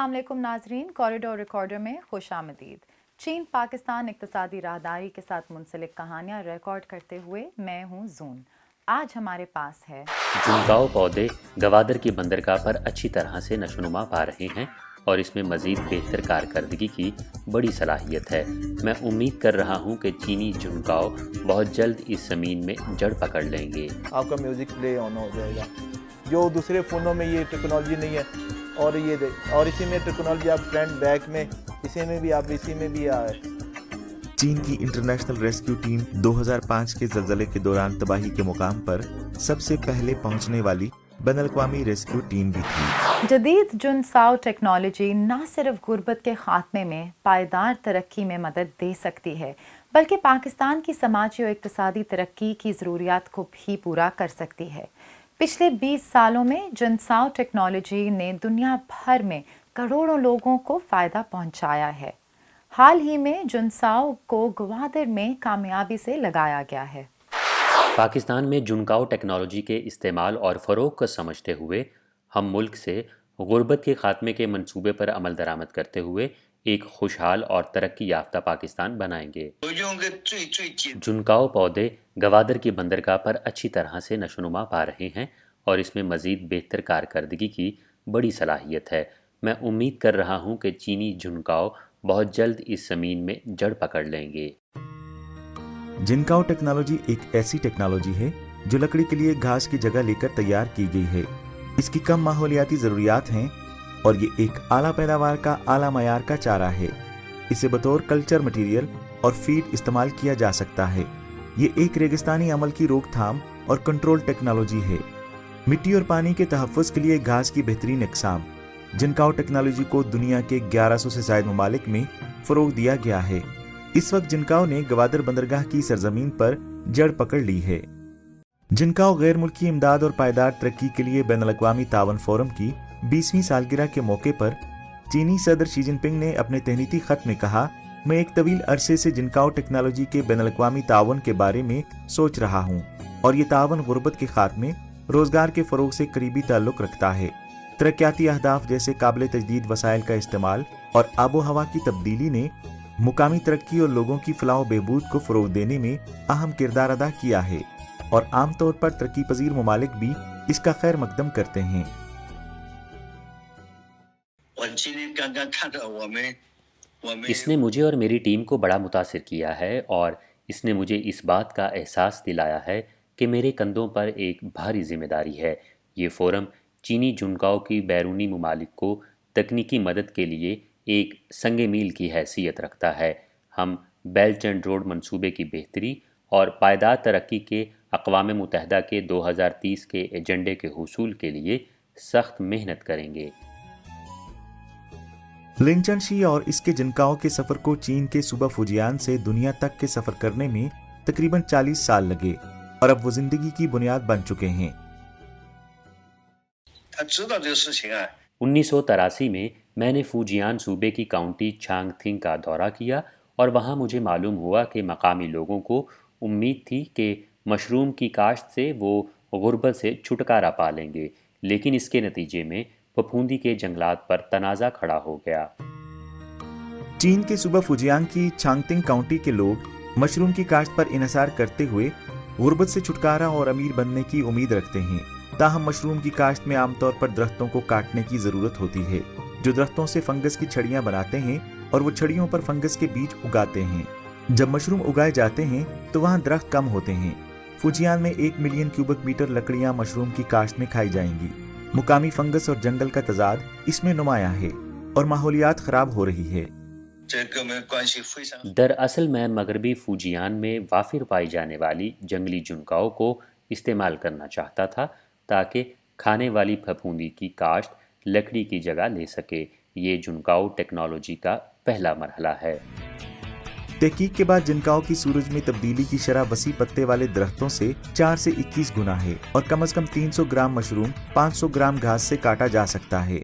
अस्सलाम वालेकुम नाजरीन, कॉरिडोर रिकॉर्डर में खुश आमदीद। चीन पाकिस्तान इक्तिसादी राहदारी के साथ मुंसलिक कहानियाँ रिकॉर्ड करते हुए मैं हूँ जून। आज हमारे पास है जुनकाओ पौधे गवादर की बंदरगाह पर अच्छी तरह से नशोनुमा पा रहे हैं और इसमें मज़ीद बेहतर कारकर्दगी की बड़ी सलाहियत है। मैं उम्मीद कर रहा हूँ कि चीनी जुनकाओ बहुत जल्द इस ज़मीन में जड़ पकड़ लेंगे। आपका म्यूज़िक प्ले ऑन हो जाएगा, जो दूसरे फ़ोनों में ये टेक्नोलॉजी नहीं है। और इसी में टेक्नोलॉजी आप फ्रंट बैक में इसी में भी आ है। चीन की इंटरनेशनल रेस्क्यू टीम 2005 के ज़लज़ले के दौरान तबाही के मुकाम पर सबसे पहले पहुंचने वाली बैनुल-अक़वामी रेस्क्यू टीम भी थी। जदीद जुनसाओ टेक्नोलॉजी न सिर्फ गुर्बत के खात्मे में पायदार तरक्की में मदद दे सकती है, बल्कि पाकिस्तान की समाजी और इक़्तिसादी तरक्की की ज़रूरियात को भी पूरा कर सकती है। पिछले 20 सालों में जुनसाओ टेक्नोलॉजी ने दुनिया भर में करोड़ों लोगों को फ़ायदा पहुंचाया है। हाल ही में जुनसाओ को गवादर में कामयाबी से लगाया गया है। पाकिस्तान में जुनकाओ टेक्नोलॉजी के इस्तेमाल और फ़रोग़ को समझते हुए हम मुल्क से गुर्बत के ख़ात्मे के मंसूबे पर अमल दरामद करते हुए एक खुशहाल और तरक्की याफ्ता पाकिस्तान बनाएंगे। जुनकाओ पौधे गवादर की बंदरगाह पर अच्छी तरह से नशोनुमा पा रहे हैं और इसमें मज़ीद बेहतर कारकर्दगी की बड़ी सलाहियत है। मैं उम्मीद कर रहा हूँ कि चीनी जुनकाओ बहुत जल्द इस ज़मीन में जड़ पकड़ लेंगे। जिनकाओ टेक्नोलॉजी एक ऐसी टेक्नोलॉजी है जो लकड़ी के लिए घास की जगह लेकर तैयार की गई है। इसकी कम माहौलियाती ज़रूरियात हैं और ये एक आला पैदावार का आला मयार का चारा है। इसे बतौर कल्चर मटीरियल और फीड इस्तेमाल किया जा सकता है। ये एक रेगिस्तानी अमल की रोकथाम और कंट्रोल टेक्नोलॉजी है। मिट्टी और पानी के तहफ़्फ़ुज़ के लिए घास की बेहतरीन इक़साम जिनकाओ टेक्नोलॉजी को दुनिया के 1100 से ज़ायद ममालिक में फ़रोग़ दिया गया है। इस वक्त जिनकाओ ने गवादर बंदरगाह की सरजमीन पर जड़ पकड़ ली है। जिनकाओ गैर मुल्की इमदाद और पायदार तरक्की के लिए बैनुल-अक़वामी तावन फोरम की 20वीं सालगिरह के मौके पर चीनी सदर शी जिनपिंग ने अपने तहनीती ख़त में कहा, मैं एक तवील अरसे से जिनकाओ टेक्नोलॉजी के बैनुल-अक़वामी तावन के बारे में सोच रहा हूँ और ये तावन गुर्बत के खात्मे, रोज़गार के फ़रोग़ से करीबी ताल्लुक़ रखता है। तरक्याती अहदाफ जैसे काबिल तजदीद वसाइल का इस्तेमाल और आबो हवा की तब्दीली ने मुकामी तरक्की और लोगों की फलाह बहबूद को फ़रोग़ देने में अहम किरदार अदा किया है और आम तौर पर तरक्की पजीर ममालिक भी इसका खैर मकदम करते हैं। इसने मुझे और मेरी टीम को बड़ा मुतासिर किया है और इसने मुझे इस बात का एहसास दिलाया है कि मेरे कंधों पर एक भारी जिम्मेदारी है। ये फ़ोरम चीनी जुनकाओ की बैरूनी ममालिक को तकनीकी मदद के लिए एक संगे मील की हैसियत रखता है। हम बेल्ट एंड रोड मंसूबे की बेहतरी और पायदार तरक्की के अक़वाम मुत्तहिदा के 2030 के एजेंडे के हुसूल के लिए सख्त मेहनत करेंगे। लिंचनशी और इसके जिनकाओ के सफ़र को चीन के सूबा फुजियान से दुनिया तक के सफ़र करने में तकरीबन 40 साल लगे और अब वो ज़िंदगी की बुनियाद बन चुके हैं। 1983 में मैंने फुजियान सूबे की काउंटी चांगथिंग का दौरा किया और वहाँ मुझे मालूम हुआ कि मकामी लोगों को उम्मीद थी कि मशरूम की काश्त से वो गुर्बत से छुटकारा पा लेंगे, लेकिन इसके नतीजे में फफूंदी के जंगलात पर तनाज़ा खड़ा हो गया। चीन के सूबा फुजियान की चांगथिंग काउंटी के लोग मशरूम की काश्त पर इन्हिसार करते हुए गुर्बत से छुटकारा और अमीर बनने की उम्मीद रखते हैं। ताहम मशरूम की काश्त में आमतौर पर दरख्तों को काटने की ज़रूरत होती है, जो दरख्तों से फंगस की छड़ियाँ बनाते हैं और वो छड़ियों पर फंगस के बीज उगाते हैं। जब मशरूम उगाए जाते हैं तो वहाँ दरख्त कम होते हैं। फुजियान में 1 मिलियन क्यूबिक मीटर लकड़ियाँ मशरूम की काश्त में खाई जाएंगी। मुकामी फंगस और जंगल का तजाद इसमें नुमायां है और माहौलियात खराब हो रही है। दरअसल मैं मगरबी फुजियान में वाफिर पाई जाने वाली जंगली जुनकाओ को इस्तेमाल करना चाहता था ताकि खाने वाली फफूंदी की काश्त लकड़ी की जगह ले सके। ये जुनकाओ टेक्नोलॉजी का पहला मरहला है। तहकीक के बाद जिनकाओ की सूरज में तब्दीली की शरह वसी पत्ते वाले दरख्तों से 4 से 21 गुना है और कम से कम 300 ग्राम मशरूम 500 ग्राम घास से काटा जा सकता है।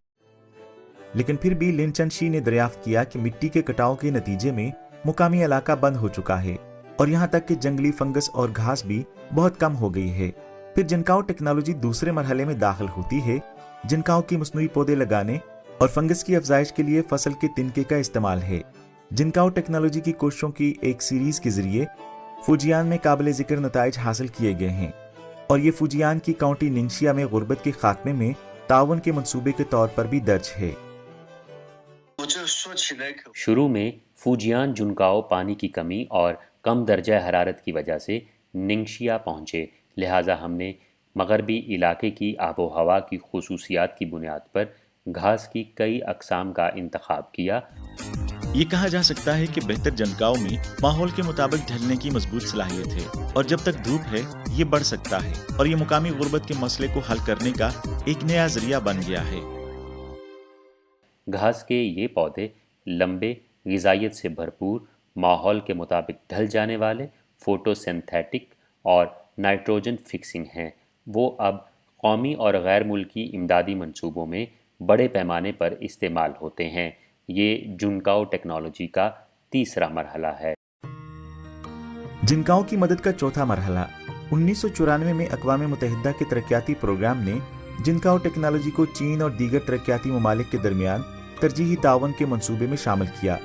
लेकिन फिर भी लिनचनशी ने दरियाफ्त किया कि मिट्टी के कटाव के नतीजे में मुकामी इलाका बंद हो चुका है और यहाँ तक कि जंगली फंगस और घास भी बहुत कम हो गई है। फिर जिनकाओ टेक्नोलॉजी दूसरे मरहले में दाखिल होती है। जिनकाओ की मसनूई पौधे लगाने और फंगस की अफजाइश के लिए फसल के तिनके का इस्तेमाल है। जिनकाओ टेक्नोलॉजी की कोशिशों की एक सीरीज के जरिए फुजियान में काबिल जिक्र नताइज हासिल किए गए हैं और ये फुजियान की काउंटी निंशिया में गुर्बत के खात्मे में तावन के मंसूबे के तौर पर भी दर्ज है। शुरू में फुजियान जुनकाओ पानी की कमी और कम दर्जा हरारत की वजह से निंशिया पहुँचे, लिहाजा हमने मगरबी इलाके की आबो हवा की खुसूसियात की बुनियाद पर घास की कई अकसाम का इंतखाब किया। ये कहा जा सकता है कि बेहतर जनकाओ में माहौल के मुताबिक ढलने की मजबूत सलाहियत है और जब तक धूप है ये बढ़ सकता है और ये मुकामी गुर्बत के मसले को हल करने का एक नया जरिया बन गया है। घास के ये पौधे लंबे, ग़िज़ाइयत से भरपूर, माहौल के मुताबिक ढल जाने वाले, फोटोसिंथेटिक और नाइट्रोजन फिक्सिंग हैं। वो अब कौमी और गैर मुल्की इमदादी मंसूबों में बड़े पैमाने पर इस्तेमाल होते हैं। ये जुनकाओ टेक्नोलॉजी का तीसरा मरहला है। जिनकाओ की मदद का चौथा मरहला 1994 में अक़वाम मुत्तहिदा के तरक्याती प्रोग्राम ने जिनकाओ टेक्नोलॉजी को चीन और दीगर तरक्याती ममालिक के दरमियान तरजीही तावन के मंसूबे में शामिल किया।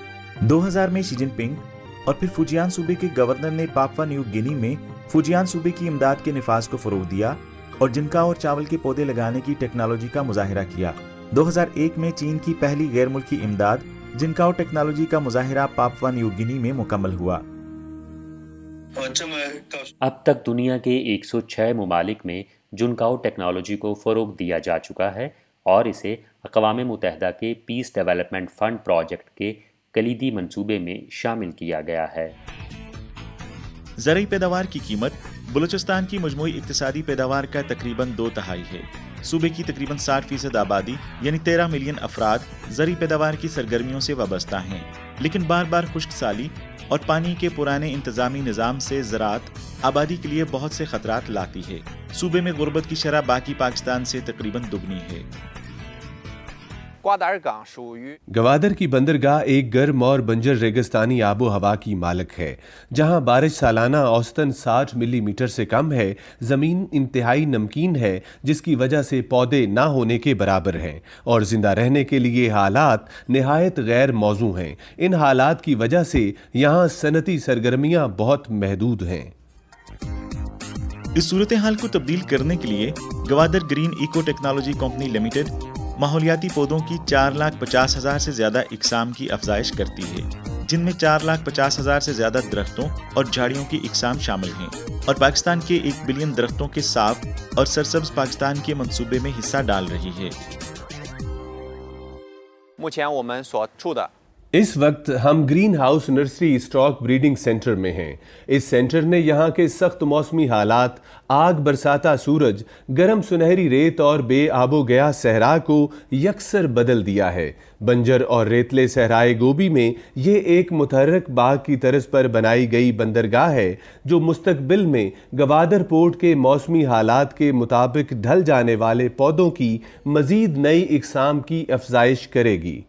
2000 में शी जिनपिंग और फिर फुजियान सूबे के गवर्नर ने पापुआ न्यू गिनी में फुजियान सूबे की इमदाद के निफाज को फ़रोग़ दिया और जिनकाओ और चावल के पौधे लगाने की टेक्नोलॉजी का मुजाहिरा किया। 2001 में चीन की पहली गैर मुल्की इमदाद जिनकाओ टेक्नोलॉजी का मुजाहिरा पापुआ न्यू गिनी में मुकम्मल हुआ। अब तक दुनिया के 106 ममालिक में जुनकाओ टेक्नोलॉजी को फ़रोग़ दिया जा चुका है और इसे अक़वाम मुत्तहिदा के पीस डेवलपमेंट फ़ंड प्रोजेक्ट के कलीदी मंसूबे में शामिल किया गया है। ज़रई पैदावार की कीमत बलूचिस्तान की मजमूई इक्तिसादी पैदावार का तकरीबन 2/3 है। सूबे की तकरीबन 60% आबादी यानी 13 मिलियन अफराद ज़रई पैदावार की सरगर्मियों से वाबस्ता हैं, लेकिन बार बार खुश्क साली और पानी के पुराने इंतज़ामी निज़ाम से ज़राअत आबादी के लिए बहुत से ख़तरात लाती है। सूबे में गुर्बत की शरह बाकी पाकिस्तान से तकरीबन दुगनी है। गवादर की बंदरगाह एक गर्म और बंजर रेगिस्तानी आबो हवा की मालिक है, जहां बारिश सालाना औसतन 60 मिलीमीटर से कम है। ज़मीन इंतहाई नमकीन है, जिसकी वजह से पौधे ना होने के बराबर हैं और जिंदा रहने के लिए हालात निहायत गैर मौजू हैं। इन हालात की वजह से यहाँ सनती सरगर्मियाँ बहुत महदूद हैं। इस सूरत हाल को तब्दील करने के लिए Gwadar green eco technology company limited माहौलियाती पौधों की 4,50,000 से ज्यादा इकसाम की अफजाइश करती है, जिनमें 4,50,000 से ज्यादा दरख्तों और झाड़ियों की इकसाम शामिल हैं और पाकिस्तान के 1 बिलियन दरख्तों के साफ और सरसब्ज पाकिस्तान के मंसूबे में हिस्सा डाल रही है। इस वक्त हम green house nursery stock breeding centre में हैं। इस सेंटर ने यहाँ के सख्त मौसमी हालात, आग बरसाता सूरज, गर्म सुनहरी रेत और बेआबो गया सहरा को यकसर बदल दिया है। बंजर और रेतले सहराए गोभी में ये एक मुतहर्रिक बाग की तर्ज पर बनाई गई बंदरगाह है, जो मुस्तकबिल में गवादर पोर्ट के मौसमी हालात के मुताबिक ढल जाने वाले पौधों की मजीद नई इकसाम की अफजाइश करेगी।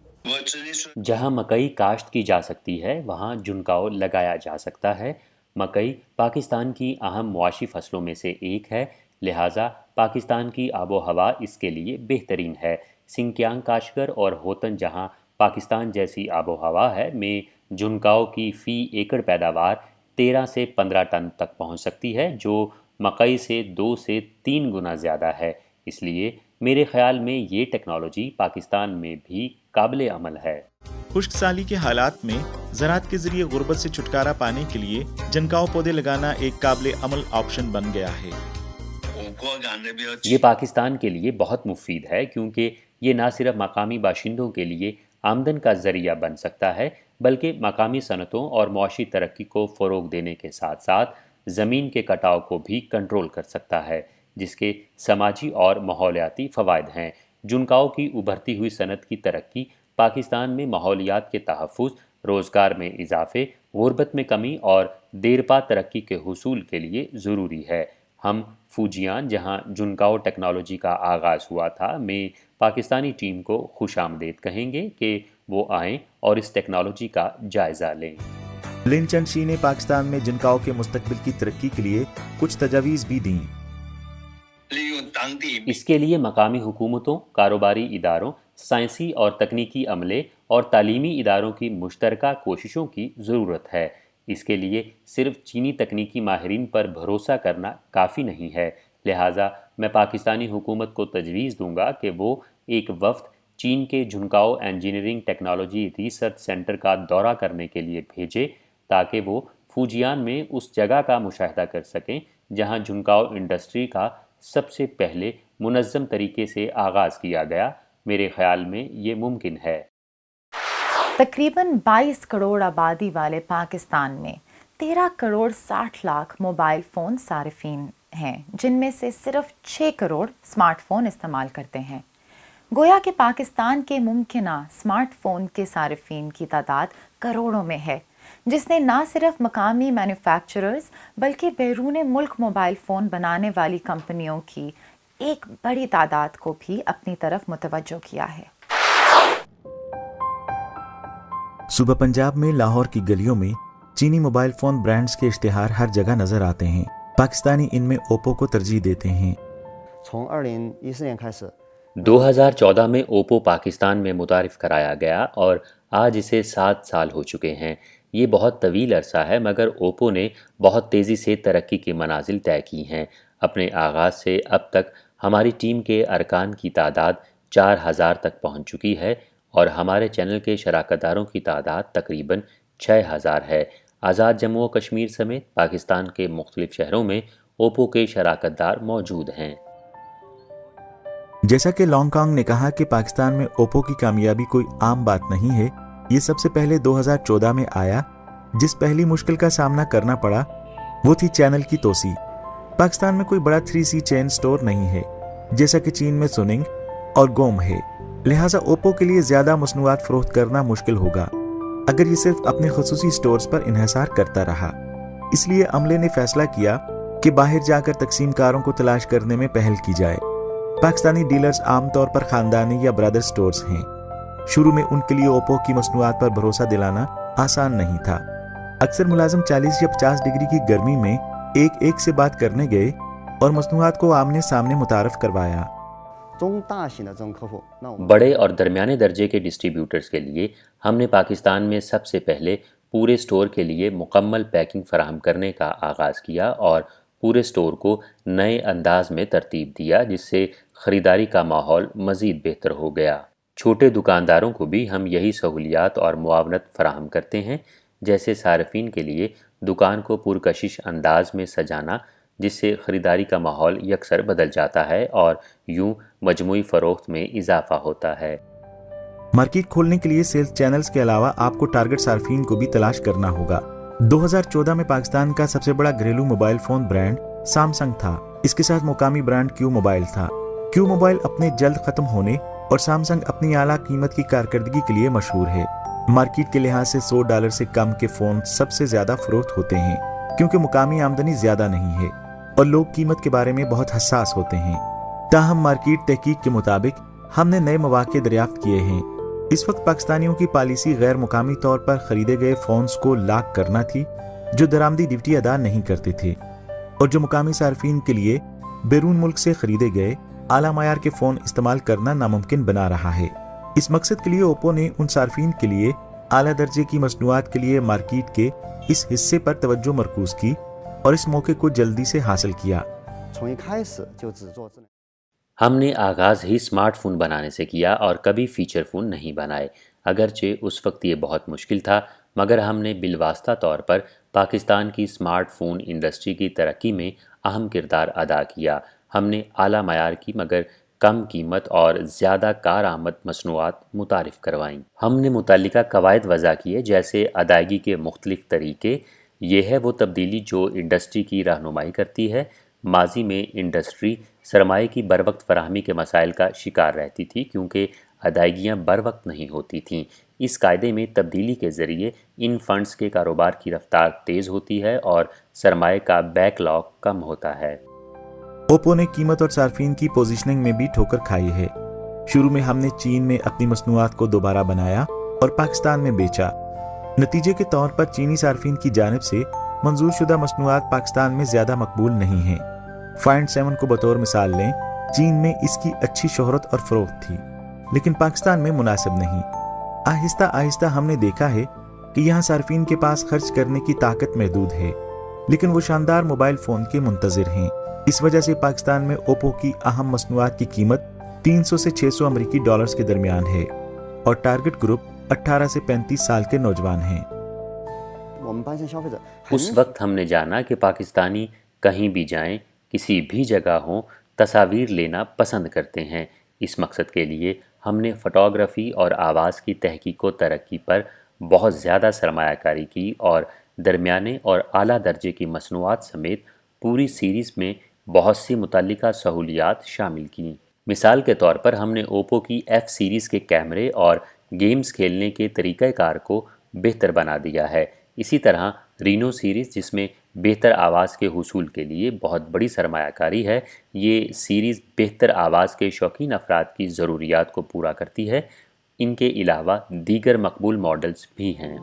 जहां मकई काश्त की जा सकती है, वहां जुनकाओ लगाया जा सकता है। मकई पाकिस्तान की अहम मुआशी फसलों में से एक है, लिहाजा पाकिस्तान की आबो हवा इसके लिए बेहतरीन है। सिंकियांग, काशगर और होतन, जहां पाकिस्तान जैसी आबो हवा है, में जुनकाओ की फ़ी एकड़ पैदावार 13 से 15 टन तक पहुंच सकती है, जो मकई से 2 से 3 गुना ज़्यादा है। इसलिए मेरे ख्याल में ये टेक्नोलॉजी पाकिस्तान में भी काबिल अमल है। खुश्क साली के हालात में ज़राअत के जरिए गुर्बत से छुटकारा पाने के लिए जिनकाओ पौधे लगाना एक काबिल अमल ऑप्शन बन गया है। ये पाकिस्तान के लिए बहुत मुफीद है, क्योंकि ये ना सिर्फ मकामी बाशिंदों के लिए आमदन का ज़रिया बन सकता है, बल्कि मकामी सनतों और मुआशी तरक्की को फ़रोग़ देने के साथ साथ ज़मीन के कटाव को भी कंट्रोल कर सकता है, जिसके समाजी और माहौलियाती फ़वाइद हैं। जुनकाओ की उभरती हुई सनत की तरक्की पाकिस्तान में माहौलियात के तहफ़्फ़ुज़, रोज़गार में इजाफ़े, गुर्बत में कमी और देरपा तरक्की के हुसूल के लिए ज़रूरी है। हम फुजियान, जहाँ जुनकाओ टेक्नोलॉजी का आगाज़ हुआ था, में पाकिस्तानी टीम को खुशामदीद कहेंगे कि वो आएँ और इस टेक्नोलॉजी का जायज़ा लें। लिन चंशी ने पाकिस्तान में जिनकाओ के मुस्तकबिल की तरक्की के लिए कुछ तजावीज़ भी दी। इसके लिए मकामी हुकूमतों, कारोबारी इदारों, سائنسی اور تکنیکی عملے اور تعلیمی اداروں کی مشترکہ کوششوں کی ضرورت ہے۔ اس کے لیے صرف چینی تکنیکی ماہرین پر بھروسہ کرنا کافی نہیں ہے، لہٰذا میں پاکستانی حکومت کو تجویز دوں گا کہ وہ ایک وفد چین کے جھنکاؤ انجینئرنگ ٹیکنالوجی ریسرچ سینٹر کا دورہ کرنے کے لیے بھیجے تاکہ وہ فوجیان میں اس جگہ کا مشاہدہ کر سکیں جہاں جھنکاؤ انڈسٹری کا سب سے پہلے منظم طریقے سے آغاز کیا گیا۔ میرے خیال میں یہ ممکن ہے۔ تقریباً 22 کروڑ آبادی والے پاکستان میں 13 کروڑ 60 لاکھ موبائل فون صارفین ہیں، جن میں سے صرف 6 کروڑ سمارٹ فون استعمال کرتے ہیں۔ گویا کہ پاکستان کے ممکنہ سمارٹ فون کے صارفین کی تعداد کروڑوں میں ہے، جس نے نہ صرف مقامی مینوفیکچررز بلکہ بیرون ملک موبائل فون بنانے والی کمپنیوں کی ایک بڑی تعداد کو بھی اپنی طرف متوجہ کیا ہے۔ صوبہ پنجاب میں لاہور کی گلیوں میں چینی موبائل فون برانڈز کے اشتہار ہر جگہ نظر آتے ہیں۔ پاکستانی ان میں اوپو کو ترجیح دیتے ہیں۔ 2014 میں اوپو پاکستان میں متعارف کرایا گیا اور آج اسے 7 سال ہو چکے ہیں۔ یہ بہت طویل عرصہ ہے، مگر اوپو نے بہت تیزی سے ترقی کے منازل طے کی ہیں۔ اپنے آغاز سے اب تک ہماری ٹیم کے ارکان کی تعداد 4000 تک پہنچ چکی ہے اور ہمارے چینل کے شراکت داروں کی تعداد تقریباً 6000 ہے۔ آزاد جموں و کشمیر سمیت پاکستان کے مختلف شہروں میں اوپو کے شراکت دار موجود ہیں۔ جیسا کہ لانگ کانگ نے کہا کہ پاکستان میں اوپو کی کامیابی کوئی عام بات نہیں ہے، یہ سب سے پہلے 2014 میں آیا۔ جس پہلی مشکل کا سامنا کرنا پڑا وہ تھی چینل کی توسیع۔ پاکستان میں کوئی بڑا 3C چین سٹور نہیں ہے جیسا کہ چین میں سوننگ اور گوم ہے، لہٰذا اوپو کے لیے زیادہ مصنوعات فروخت کرنا مشکل ہوگا اگر یہ صرف اپنے خصوصی سٹورز پر انحصار کرتا رہا۔ اس لیے عملے نے فیصلہ کیا کہ باہر جا کر تقسیم کاروں کو تلاش کرنے میں پہل کی جائے۔ پاکستانی ڈیلرز عام طور پر خاندانی یا برادر سٹورز ہیں۔ شروع میں ان کے لیے اوپو کی مصنوعات پر بھروسہ دلانا آسان نہیں تھا۔ اکثر ملازم 40 یا 50 ڈگری کی گرمی میں ایک سے بات کرنے گئے اور مصنوعات کو آمنے سامنے متعارف کروایا۔ بڑے اور درمیانے درجے کے ڈسٹریبیوٹرز کے لیے ہم نے پاکستان میں سب سے پہلے پورے سٹور کے لیے مکمل پیکنگ فراہم کرنے کا آغاز کیا اور پورے سٹور کو نئے انداز میں ترتیب دیا، جس سے خریداری کا ماحول مزید بہتر ہو گیا۔ چھوٹے دکانداروں کو بھی ہم یہی سہولیات اور معاونت فراہم کرتے ہیں، جیسے صارفین کے لیے دکان کو پرکشش انداز میں سجانا، جس سے خریداری کا ماحول یکسر بدل جاتا ہے اور یوں مجموعی فروخت میں اضافہ ہوتا ہے۔ مارکیٹ کھولنے کے لیے سیلز چینلز کے علاوہ آپ کو ٹارگٹ صارفین کو بھی تلاش کرنا ہوگا۔ 2014 میں پاکستان کا سب سے بڑا گھریلو موبائل فون برانڈ سامسنگ تھا۔ اس کے ساتھ مقامی برانڈ کیو موبائل تھا۔ کیو موبائل اپنے جلد ختم ہونے اور سامسنگ اپنی اعلیٰ قیمت کی کارکردگی کے لیے مشہور ہے۔ مارکیٹ کے لحاظ سے $100 سے کم کے فون سب سے زیادہ فروخت ہوتے ہیں کیونکہ مقامی آمدنی زیادہ نہیں ہے اور لوگ قیمت کے بارے میں بہت حساس ہوتے ہیں۔ تاہم مارکیٹ تحقیق کے مطابق ہم نے نئے مواقع دریافت کیے ہیں۔ اس وقت پاکستانیوں کی پالیسی غیر مقامی طور پر خریدے گئے فونز کو لاک کرنا تھی جو درآمدی ڈیوٹی ادا نہیں کرتے تھے، اور جو مقامی صارفین کے لیے بیرون ملک سے خریدے گئے اعلیٰ معیار کے فون استعمال کرنا ناممکن بنا رہا ہے۔ اس مقصد کے لیے اوپو نے ان صارفین کے لیے اعلیٰ درجے کی مصنوعات کے لیے مارکیٹ کے اس حصے پر توجہ مرکوز کی اور اس موقع کو جلدی سے حاصل کیا۔ ہم نے آغاز ہی سمارٹ فون بنانے سے کیا اور کبھی فیچر فون نہیں بنائے، اگرچہ اس وقت یہ بہت مشکل تھا، مگر ہم نے بالواسطہ طور پر پاکستان کی سمارٹ فون انڈسٹری کی ترقی میں اہم کردار ادا کیا۔ ہم نے اعلیٰ معیار کی مگر کم قیمت اور زیادہ کارآمد مصنوعات متعارف کروائیں۔ ہم نے متعلقہ قواعد وضع کیے، جیسے ادائیگی کے مختلف طریقے۔ یہ ہے وہ تبدیلی جو انڈسٹری کی رہنمائی کرتی ہے۔ ماضی میں انڈسٹری سرمایہ کی بروقت فراہمی کے مسائل کا شکار رہتی تھی کیونکہ ادائیگیاں بروقت نہیں ہوتی تھیں۔ اس قاعدے میں تبدیلی کے ذریعے ان فنڈز کے کاروبار کی رفتار تیز ہوتی ہے اور سرمایہ کا بیک لاگ کم ہوتا ہے۔ اوپو نے قیمت اور صارفین کی پوزیشننگ میں بھی ٹھوکر کھائی ہے۔ شروع میں ہم نے چین میں اپنی مصنوعات کو دوبارہ بنایا اور پاکستان میں بیچا۔ نتیجے کے طور پر چینی صارفین کی جانب سے منظور شدہ مصنوعات پاکستان میں زیادہ مقبول نہیں ہیں۔ فائنڈ 7 کو بطور مثال لیں، چین میں اس کی اچھی شہرت اور فروخت تھی۔ लेकिन पाकिस्तान में मुनासिब नहीं। आहिस्ता आहिस्ता हमने देखा है कि यहाँ सार्फिन के पास खर्च करने की ताकत महदूद है, लेकिन वो शानदार मोबाइल फ़ोन के मुंतज़िर हैं। इस वजह से पाकिस्तान में ओप्पो की अहम मसनूआत की कीमत 300 से 600 अमरीकी डॉलर्स के दरमियान है और टारगेट ग्रुप 18 से 35 साल के नौजवान हैं। उस वक्त हमने जाना कि पाकिस्तानी कहीं भी जाएं, किसी भी जगह हों, तस्वीर लेना पसंद करते हैं। इस मकसद के लिए हमने फ़ोटोग्राफ़ी और आवाज़ की तहकीक व तरक्की पर बहुत ज़्यादा सरमायाकारी की और दरमियाने और आला दर्जे की मसनूआत समेत पूरी सीरीज़ में बहुत सी मुतल्लिका सहूलियात शामिल की। मिसाल के तौर पर हमने ओप्पो की F सीरीज़ के कैमरे और गेम्स खेलने के तरीक़ाकार को बेहतर बना दिया है। इसी तरह रीनो सीरीज़, जिसमें बेहतर आवाज़ के हुसूल के लिए बहुत बड़ी सरमायाकारी है, ये सीरीज़ बेहतर आवाज़ के शौकीन अफराद की ज़रूरियात को पूरा करती है। इनके अलावा दीगर मकबूल मॉडल्स भी हैं।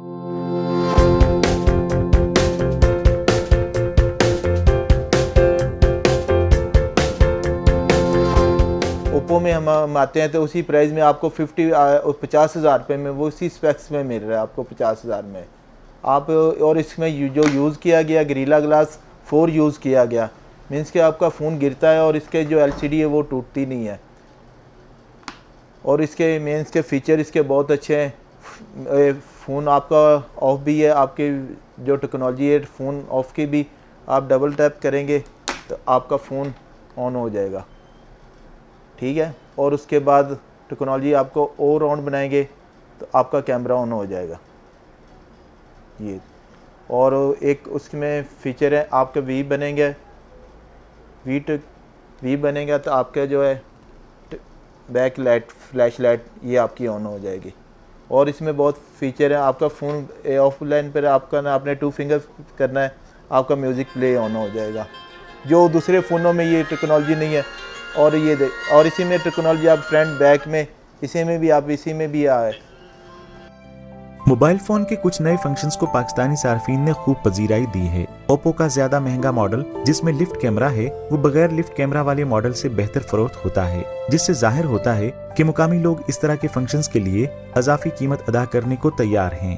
ओप्पो में हम आते हैं तो उसी प्राइस में आपको 50,000 रुपये में वो उसी स्पेक्स में मिल रहा है आपको 50,000 में आप। और इसमें जो यूज़ किया गया गरीला ग्लास 4 यूज़ किया गया, मीन्स कि आपका फ़ोन गिरता है और इसके जो LCD है वो टूटती नहीं है। और इसके मीन्स के फ़ीचर इसके बहुत अच्छे हैं। फ़ोन आपका ऑफ भी है, आपके जो टेक्नोलॉजी है फ़ोन ऑफ की भी आप डबल टैप करेंगे तो आपका फ़ोन ऑन हो जाएगा, ठीक है। और उसके बाद टेक्नोलॉजी आपको और ऑन बनाएंगे तो आपका कैमरा ऑन हो जाएगा ये। और एक उसमें फ़ीचर है आपके वी बनेंगे, वी बनेगा तो आपका जो है बैक लाइट फ्लैश लाइट ये आपकी ऑन हो जाएगी। और इसमें बहुत फ़ीचर है। आपका फ़ोन ऑफलाइन पर आपका ना आपने 2 फिंगर करना है, आपका म्यूज़िक प्ले ऑन हो जाएगा, जो दूसरे फ़ोनों में ये टेक्नोलॉजी नहीं है। और ये और इसी में टेक्नोलॉजी आप फ्रंट बैक में इसी में भी आए। मोबाइल फ़ोन के कुछ नए फंक्शंस को पाकिस्तानी सार्फिन ने खूब पजीराई दी है। ओप्पो का ज्यादा महंगा मॉडल जिसमें लिफ्ट कैमरा है वो बगैर लिफ्ट कैमरा वाले मॉडल से बेहतर फरोख्त होता है, जिससे जाहिर होता है कि मुकामी लोग इस तरह के फंक्शंस के लिए अजाफी कीमत अदा करने को तैयार हैं।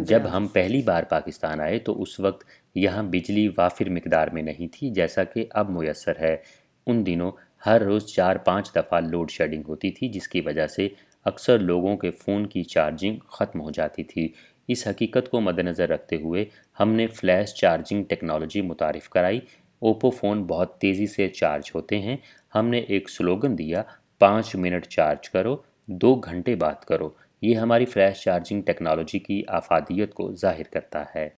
जब हम पहली बार पाकिस्तान आए तो उस वक्त यहाँ बिजली वाफिर मिकदार में नहीं थी जैसा कि अब मुयस्सर है। उन दिनों हर रोज़ 4-5 दफ़ा लोड शेडिंग होती थी, जिसकी वजह से अक्सर लोगों के फ़ोन की चार्जिंग ख़त्म हो जाती थी। इस हकीकत को मद्देनज़र रखते हुए हमने फ्लैश चार्जिंग टेक्नोलॉजी मुतारिफ़ कराई। ओप्पो फ़ोन बहुत तेज़ी से चार्ज होते हैं। हमने एक स्लोगन दिया, 5 मिनट चार्ज करो, 2 घंटे बात करो। ये हमारी फ्लैश चार्जिंग टेक्नोलॉजी की आफादियत को ज़ाहिर करता है।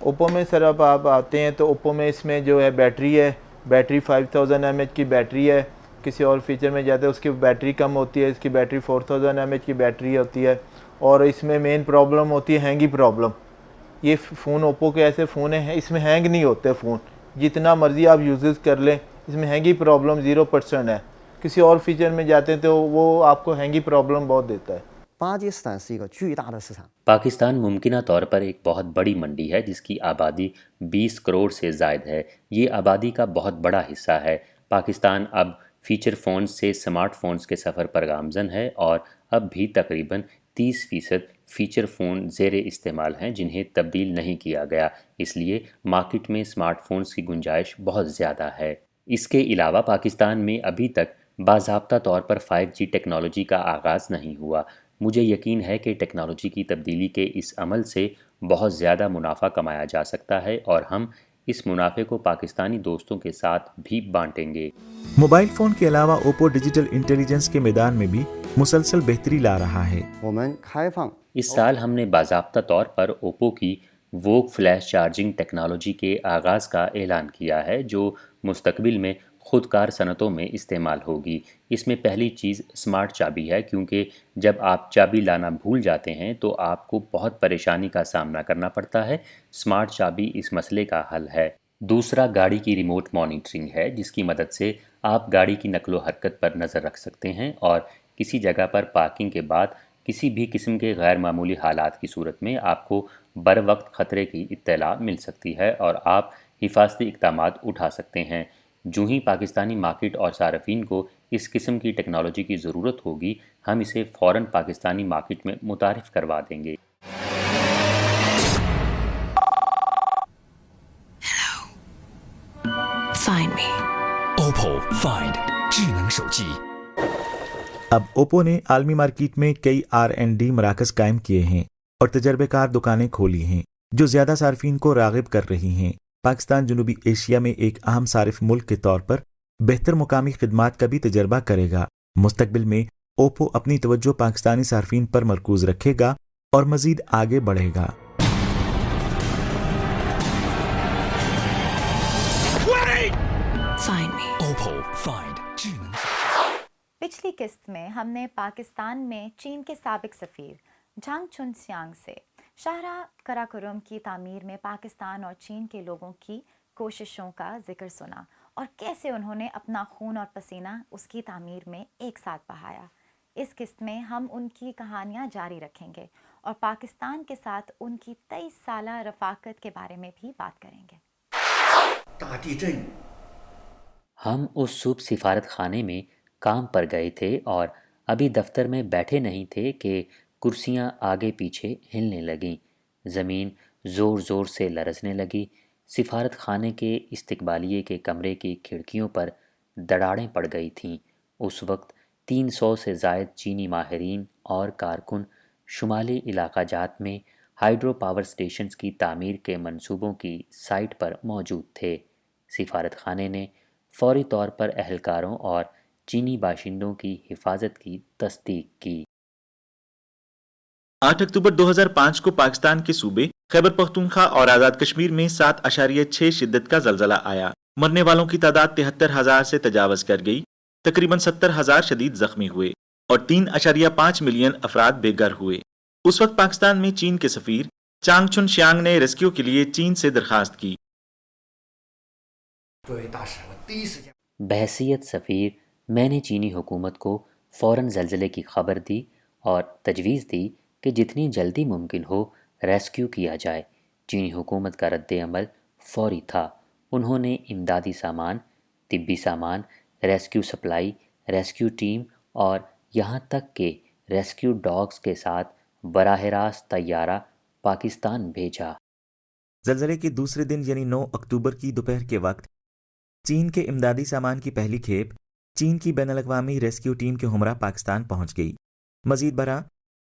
ओप्पो में सर अब आप आते हैं तो ओप्पो में इसमें जो है बैटरी 5000 mAh की बैटरी है। किसी और फीचर में जाते हैं उसकी बैटरी कम होती है, इसकी बैटरी 4000 mAh की बैटरी होती है। और इसमें मेन प्रॉब्लम होती है हैंगी प्रॉब्लम। ये फ़ोन ओप्पो के ऐसे फ़ोन हैं इसमें हैंग नहीं होते फ़ोन, जितना मर्ज़ी आप यूज़ कर लें इसमें हैंगी प्रॉब्लम 0% है। किसी और फीचर में जाते हैं तो वो आपको हैंगी प्रॉब्लम बहुत देता है। पाकिस्तान मुमकिना तौर पर एक बहुत बड़ी मंडी है जिसकी आबादी 20 करोड़ से ज़ायद है। ये आबादी का बहुत बड़ा हिस्सा है। पाकिस्तान अब फ़ीचर फ़ोन्स से स्मार्टफ़ोन्स के सफ़र पर गामज़न है और अब भी तकरीबन 30% फ़ीचर फ़ोन ज़ेर इस्तेमाल हैं जिन्हें तब्दील नहीं किया गया। इसलिए मार्केट में स्मार्टफ़ोन्स की गुंजाइश बहुत ज़्यादा है। इसके अलावा पाकिस्तान में अभी तक बाज़ाब्ता तौर पर 5G टेक्नोलॉजी का आगाज़ नहीं हुआ। मुझे यकीन है कि टेक्नोलॉजी की तब्दीली के इस अमल से बहुत ज़्यादा मुनाफा कमाया जा सकता है और हम इस मुनाफे को पाकिस्तानी दोस्तों के साथ भी बांटेंगे। मोबाइल फ़ोन के अलावा ओप्पो डिजिटल इंटेलिजेंस के मैदान में भी मुसलसल बेहतरी ला रहा है। इस साल हमने बाज़ाब्ता तौर पर ओप्पो की वोक फ्लैश चार्जिंग टेक्नोलॉजी के आगाज़ का ऐलान किया है जो मुस्तकबिल में ख़ुदकार सनतों में इस्तेमाल होगी। इसमें पहली चीज़ स्मार्ट चाबी है, क्योंकि जब आप चाबी लाना भूल जाते हैं तो आपको बहुत परेशानी का सामना करना पड़ता है। स्मार्ट चाबी इस मसले का हल है। दूसरा गाड़ी की रिमोट मॉनिटरिंग है, जिसकी मदद से आप गाड़ी की नकलो हरकत पर नज़र रख सकते हैं और किसी जगह पर पार्किंग के बाद किसी भी किस्म के गैर मामूली हालात की सूरत में आपको बर वक्त ख़तरे की इत्तला मिल सकती है और आप हिफाजती इक़दामात उठा सकते हैं। جو ہی پاکستانی مارکیٹ اور صارفین کو اس قسم کی ٹیکنالوجی کی ضرورت ہوگی ہم اسے فوراً پاکستانی مارکیٹ میں متعارف کروا دیں گے۔ Find me. OPPO Find 智能手机。 اب اوپو نے عالمی مارکیٹ میں کئی R&D مراکز قائم کیے ہیں اور تجربے کار دکانیں کھولی ہیں جو زیادہ صارفین کو راغب کر رہی ہیں۔ پاکستان جنوبی ایشیا میں ایک اہم صارف ملک کے طور پر بہتر مقامی خدمات کا بھی تجربہ کرے گا۔ مستقبل میں اوپو اپنی توجہ پاکستانی صارفین پر مرکوز رکھے گا اور مزید آگے بڑھے گا۔ Find me. OPPO Find 智能手机。 پچھلی قسط میں ہم نے پاکستان میں چین کے سابق سفیر جھانگ چن سیانگ سے شاہراہ قراقرم کی تعمیر میں پاکستان اور چین کے لوگوں کی کوششوں کا ذکر سنا اور کیسے انہوں نے اپنا خون اور پسینہ اس کی تعمیر میں ایک ساتھ بہایا۔ اس قسط میں ہم ان کی کہانیاں جاری رکھیں گے اور پاکستان کے ساتھ ان کی 23 سالہ رفاقت کے بارے میں بھی بات کریں گے۔ ہم اس صبح سفارت خانے میں کام پر گئے تھے اور ابھی دفتر میں بیٹھے نہیں تھے کہ کرسیاں آگے پیچھے ہلنے لگیں، زمین زور زور سے لرزنے لگی، سفارت خانے کے استقبالیے کے کمرے کی کھڑکیوں پر دراڑیں پڑ گئی تھیں۔ اس وقت 300 سے زائد چینی ماہرین اور کارکن شمالی علاقہ جات میں ہائیڈرو پاور سٹیشنز کی تعمیر کے منصوبوں کی سائٹ پر موجود تھے۔ سفارت خانے نے فوری طور پر اہلکاروں اور چینی باشندوں کی حفاظت کی تصدیق کی۔ 8 اکتوبر 2005 کو پاکستان کے صوبے خیبر پختونخوا اور آزاد کشمیر میں 7.6 شدت کا زلزلہ آیا۔ مرنے والوں کی تعداد 73,000 سے تجاوز کر گئی، تقریباً 70,000 شدید زخمی ہوئے اور 3.5 ملین افراد بے گھر ہوئے۔ اس وقت پاکستان میں چین کے سفیر چانگ چن شیانگ نے ریسکیو کے لیے چین سے درخواست کی۔ بحیثیت سفیر میں نے چینی حکومت کو فوراً زلزلے کی خبر دی اور تجویز دی کہ جتنی جلدی ممکن ہو ریسکیو کیا جائے۔ چینی حکومت کا رد عمل فوری تھا۔ انہوں نے امدادی سامان، طبی سامان، ریسکیو سپلائی، ریسکیو ٹیم اور یہاں تک کہ ریسکیو ڈاگز کے ساتھ براہ راست طیارہ پاکستان بھیجا۔ زلزلے کے دوسرے دن یعنی 9 اکتوبر کی دوپہر کے وقت چین کے امدادی سامان کی پہلی کھیپ چین کی بین الاقوامی ریسکیو ٹیم کے ہمراہ پاکستان پہنچ گئی۔ مزید برآں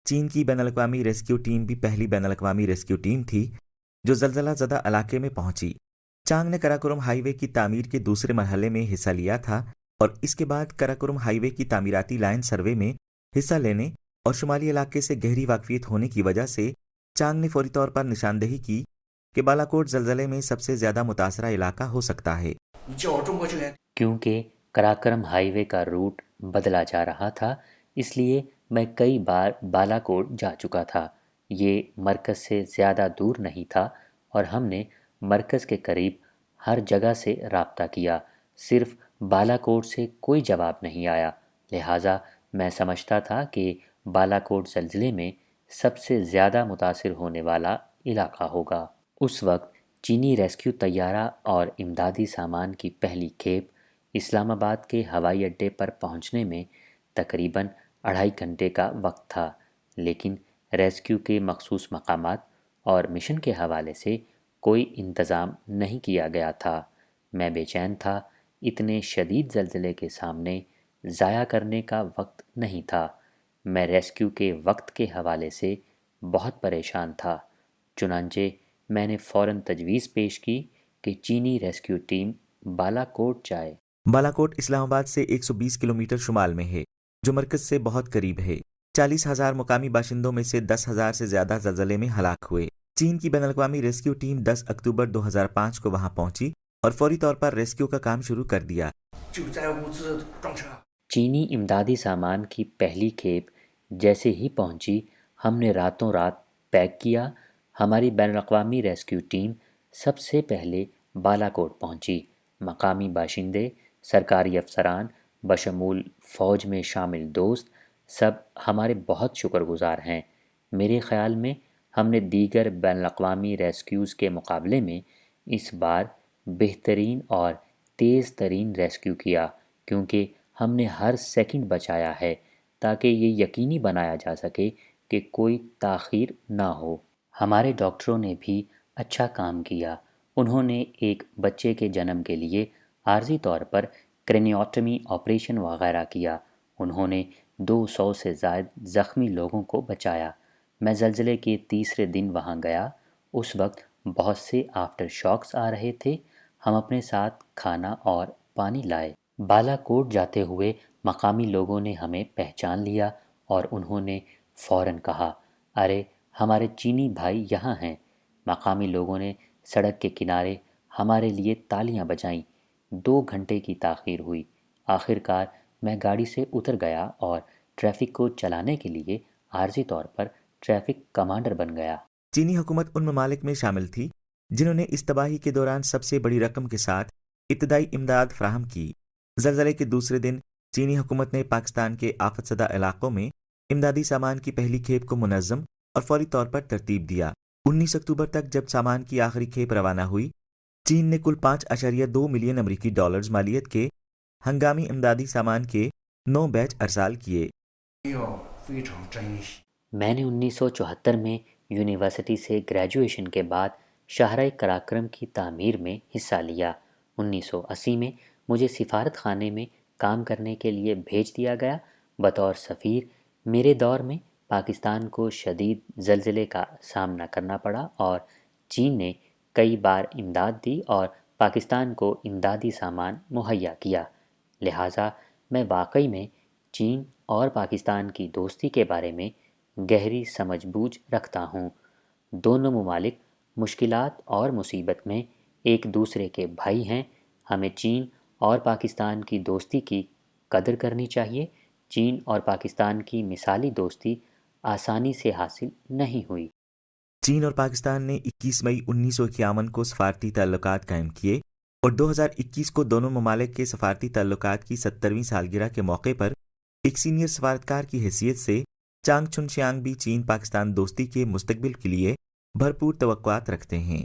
چین کی بین الاقوامی ریسکیو ٹیم بھی پہلی بین الاقوامی ریسکیو ٹیم تھی جو زلزلہ زدہ علاقے میں پہنچی۔ چانگ نے قراقرم ہائی وے کی تعمیر کے دوسرے مرحلے میں حصہ لیا تھا اور اس کے بعد قراقرم ہائی وے کی تعمیراتی لائن سروے میں حصہ لینے اور شمالی علاقے سے گہری واقفیت ہونے کی وجہ سے چانگ نے فوری طور پر نشاندہی کی کہ بالاکوٹ زلزلے میں سب سے زیادہ متاثرہ علاقہ ہو سکتا ہے۔ کیونکہ قراقرم ہائی وے کا روٹ بدلا جا رہا تھا اس لیے میں کئی بار بالاکوٹ جا چکا تھا۔ یہ مرکز سے زیادہ دور نہیں تھا اور ہم نے مرکز کے قریب ہر جگہ سے رابطہ کیا، صرف بالاکوٹ سے کوئی جواب نہیں آیا، لہٰذا میں سمجھتا تھا کہ بالاکوٹ زلزلے میں سب سے زیادہ متاثر ہونے والا علاقہ ہوگا۔ اس وقت چینی ریسکیو طیارہ اور امدادی سامان کی پہلی کھیپ اسلام آباد کے ہوائی اڈے پر پہنچنے میں تقریباً 2.5 گھنٹے کا وقت تھا، لیکن ریسکیو کے مخصوص مقامات اور مشن کے حوالے سے کوئی انتظام نہیں کیا گیا تھا۔ میں بے چین تھا، اتنے شدید زلزلے کے سامنے ضائع کرنے کا وقت نہیں تھا۔ میں ریسکیو کے وقت کے حوالے سے بہت پریشان تھا، چنانچہ میں نے فوراً تجویز پیش کی کہ چینی ریسکیو ٹیم بالاکوٹ جائے۔ بالاکوٹ اسلام آباد سے 120 کلومیٹر شمال میں ہے جو مرکز سے بہت قریب ہے۔ 40,000 مقامی باشندوں میں سے 10,000 سے زیادہ زلزلے میں ہلاک ہوئے۔ چین کی بین الاقوامی ریسکیو ٹیم 10 اکتوبر 2005 کو وہاں پہنچی اور فوری طور پر ریسکیو کا کام شروع کر دیا۔ چینی امدادی سامان کی پہلی کھیپ جیسے ہی پہنچی ہم نے راتوں رات پیک کیا۔ ہماری بین الاقوامی ریسکیو ٹیم سب سے پہلے بالاکوٹ پہنچی۔ مقامی باشندے، سرکاری افسران بشمول فوج میں شامل دوست سب ہمارے بہت شکر گزار ہیں۔ میرے خیال میں ہم نے دیگر بین الاقوامی ریسکیوز کے مقابلے میں اس بار بہترین اور تیز ترین ریسکیو کیا کیونکہ ہم نے ہر سیکنڈ بچایا ہے تاکہ یہ یقینی بنایا جا سکے کہ کوئی تاخیر نہ ہو۔ ہمارے ڈاکٹروں نے بھی اچھا کام کیا۔ انہوں نے ایک بچے کے جنم کے لیے عارضی طور پر کرینیوٹمی آپریشن وغیرہ کیا۔ انہوں نے 200 سے زائد زخمی لوگوں کو بچایا۔ میں زلزلے کے تیسرے دن وہاں گیا۔ اس وقت بہت سے آفٹر شاکس آ رہے تھے۔ ہم اپنے ساتھ کھانا اور پانی لائے۔ بالا کوٹ جاتے ہوئے مقامی لوگوں نے ہمیں پہچان لیا اور انہوں نے فوراً کہا، ارے ہمارے چینی بھائی یہاں ہیں۔ مقامی لوگوں نے سڑک کے کنارے ہمارے لیے تالیاں بجائیں۔ 2 گھنٹے کی تاخیر ہوئی۔ آخر کار میں گاڑی سے اتر گیا اور ٹریفک کو چلانے کے لیے عارضی طور پر ٹریفک کمانڈر بن گیا۔ چینی حکومت ان ممالک میں شامل تھی جنہوں نے اس تباہی کے دوران سب سے بڑی رقم کے ساتھ ابتدائی امداد فراہم کی۔ زلزلے کے دوسرے دن چینی حکومت نے پاکستان کے آفت زدہ علاقوں میں امدادی سامان کی پہلی کھیپ کو منظم اور فوری طور پر ترتیب دیا۔ 19 اکتوبر تک جب سامان کی آخری کھیپ روانہ ہوئی، چین نے کل 5.2 ملین امریکی ڈالرز مالیت کے ہنگامی امدادی سامان کے 9 بیچ ارسال کیے۔ میں نے 1974 میں یونیورسٹی سے گریجویشن کے بعد شاہراہ قراقرم کی تعمیر میں حصہ لیا۔ 1980 میں مجھے سفارت خانے میں کام کرنے کے لیے بھیج دیا گیا۔ بطور سفیر میرے دور میں پاکستان کو شدید زلزلے کا سامنا کرنا پڑا اور چین نے کئی بار امداد دی اور پاکستان کو امدادی سامان مہیا کیا۔ لہٰذا میں واقعی میں چین اور پاکستان کی دوستی کے بارے میں گہری سمجھ بوجھ رکھتا ہوں۔ دونوں ممالک مشکلات اور مصیبت میں ایک دوسرے کے بھائی ہیں۔ ہمیں چین اور پاکستان کی دوستی کی قدر کرنی چاہیے۔ چین اور پاکستان کی مثالی دوستی آسانی سے حاصل نہیں ہوئی۔ چین اور پاکستان نے 21 مئی 1951 کو سفارتی تعلقات قائم کیے اور 2021 کو دونوں ممالک کے سفارتی تعلقات کی 70ویں سالگرہ کے موقع پر ایک سینئر سفارتکار کی حیثیت سے چانگ چن شیانگ بھی چین پاکستان دوستی کے مستقبل کے لیے بھرپور توقعات رکھتے ہیں۔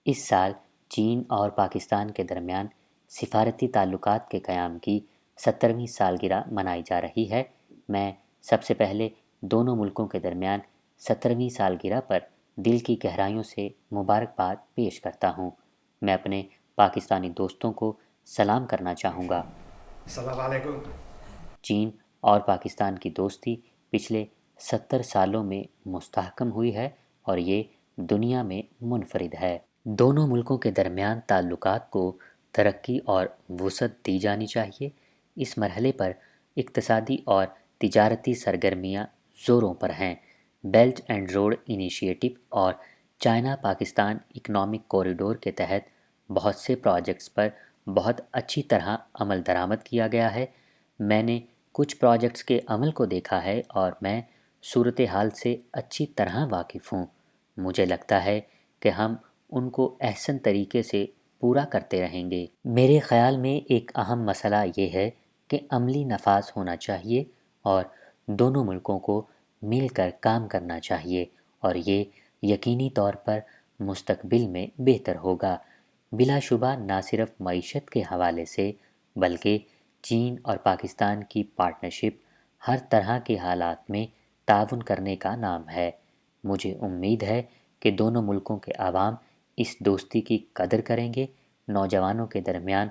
اس سال چین اور پاکستان کے درمیان سفارتی تعلقات کے قیام کی 70ویں سالگرہ منائی جا رہی ہے۔ میں سب سے پہلے دونوں ملکوں کے درمیان 70ویں سالگرہ پر دل کی گہرائیوں سے مبارکباد پیش کرتا ہوں۔ میں اپنے پاکستانی دوستوں کو سلام کرنا چاہوں گا۔ السلام علیکم۔ چین اور پاکستان کی دوستی پچھلے 70 سالوں میں مستحکم ہوئی ہے اور یہ دنیا میں منفرد ہے۔ دونوں ملکوں کے درمیان تعلقات کو ترقی اور وسعت دی جانی چاہیے۔ اس مرحلے پر اقتصادی اور تجارتی سرگرمیاں زوروں پر ہیں۔ بیلٹ اینڈ روڈ انیشیٹو اور چائنا پاکستان اکنامک کوریڈور کے تحت بہت سے پروجیکٹس پر بہت اچھی طرح عمل درآمد کیا گیا ہے۔ میں نے کچھ پروجیکٹس کے عمل کو دیکھا ہے اور میں صورتحال سے اچھی طرح واقف ہوں۔ مجھے لگتا ہے کہ ہم ان کو احسن طریقے سے پورا کرتے رہیں گے۔ میرے خیال میں ایک اہم مسئلہ یہ ہے کہ عملی نفاذ ہونا چاہیے اور دونوں ملکوں کو مل کر کام کرنا چاہیے اور یہ یقینی طور پر مستقبل میں بہتر ہوگا۔ بلا شبہ نہ صرف معیشت کے حوالے سے بلکہ چین اور پاکستان کی پارٹنرشپ ہر طرح کے حالات میں تعاون کرنے کا نام ہے۔ مجھے امید ہے کہ دونوں ملکوں کے عوام اس دوستی کی قدر کریں گے، نوجوانوں کے درمیان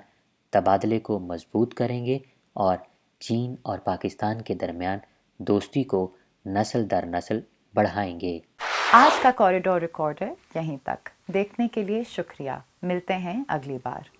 تبادلے کو مضبوط کریں گے اور چین اور پاکستان کے درمیان دوستی کو نسل در نسل بڑھائیں گے۔ آج کا کوریڈور ریکارڈر یہیں تک۔ دیکھنے کے لیے شکریہ۔ ملتے ہیں اگلی بار۔